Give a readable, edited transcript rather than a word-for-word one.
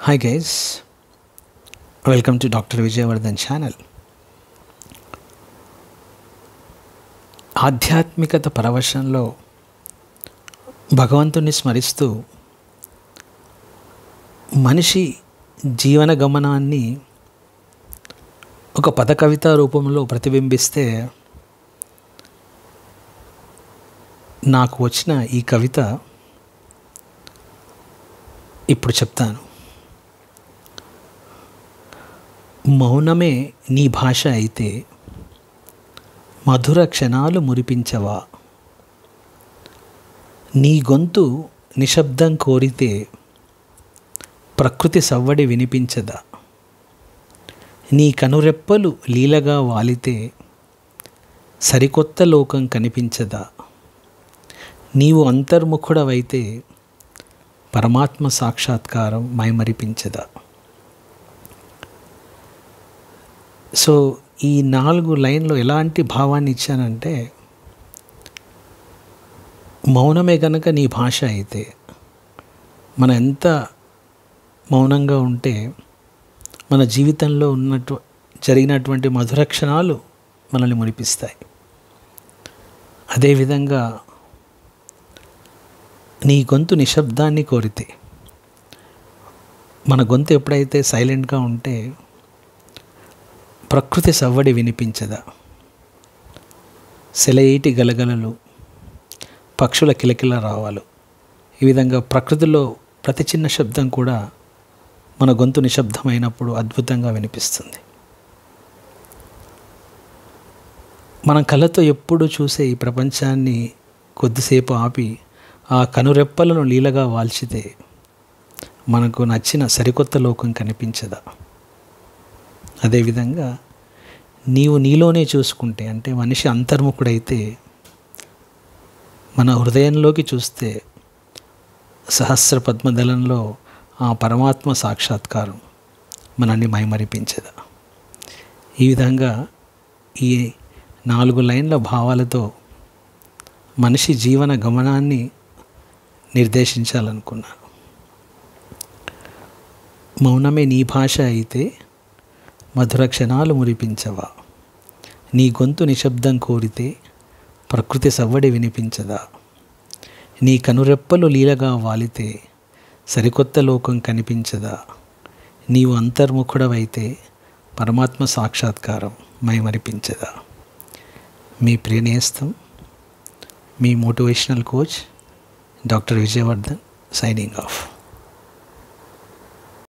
Hi guys, welcome to Dr. Vijayavardhan channel. ఆధ్యాత్మికత పరవశంలో భగవంతుని స్మరిస్తూ మనిషి జీవన గమనాన్ని ఒక పద కవిత రూపంలో ప్రతిబింబిస్తే నాకు వచ్చిన ఈ కవిత ఇప్పుడు చెప్తాను. మౌనమే నీ భాష అయితే మధుర క్షణాలు మురిపించవా, నీ గొంతు నిశ్శబ్దం కోరితే ప్రకృతి సవ్వడి వినిపించదా, నీ కనురెప్పలు లీలగా వాలితే సరికొత్త లోకం కనిపించదా, నీవు అంతర్ముఖుడవైతే పరమాత్మ సాక్షాత్కారం మైమరిపించదా. సో ఈ 4 లైన్లో ఎలాంటి భావాన్ని ఇచ్చానంటే, మౌనమే కనుక నీ భాష అయితే మనం ఎంత మౌనంగా ఉంటే మన జీవితంలో జరిగినటువంటి మధుర క్షణాలు మనల్ని మురిపిస్తాయి. అదేవిధంగా నీ గొంతు నిశ్శబ్దాన్ని కోరితే, మన గొంతు ఎప్పుడైతే సైలెంట్గా ఉంటే ప్రకృతి సవ్వడి వినిపించదా, సెలయేటి గలగలలు, పక్షుల కిలకిల రావాలు, ఈ విధంగా ప్రకృతిలో ప్రతి చిన్న శబ్దం కూడా మన గొంతు నిశ్శబ్దమైనప్పుడు అద్భుతంగా వినిపిస్తుంది. మనం కళ్ళతో ఎప్పుడు చూసే ఈ ప్రపంచాన్ని కొద్దిసేపు ఆపి ఆ కనురెప్పలను లీలగా వాల్చితే మనకు నచ్చిన సరికొత్త లోకం కనిపించదా. అదేవిధంగా నీవు నీలోనే చూసుకుంటే, అంటే మనిషి అంతర్ముఖుడైతే మన హృదయంలోకి చూస్తే సహస్ర పద్మదళంలో ఆ పరమాత్మ సాక్షాత్కారం మనల్ని మైమరిపించదా. ఈ విధంగా ఈ 4 లైన్ల భావాలతో మనిషి జీవన గమనాన్ని నిర్దేశించాలనుకున్నాను. మౌనమే నీ భాష అయితే మధుర క్షణాలు మురిపించవా, నీ గొంతు నిశ్శబ్దం కోరితే ప్రకృతి సవ్వడి వినిపించదా, నీ కనురెప్పలు లీలగా వాలితే సరికొత్త లోకం కనిపించదా, నీవు అంతర్ముఖుడవైతే పరమాత్మ సాక్షాత్కారం మైమరిపించదా. మీ ప్రియనేస్తం, మీ motivational coach doctor Vijayavardhan, signing of.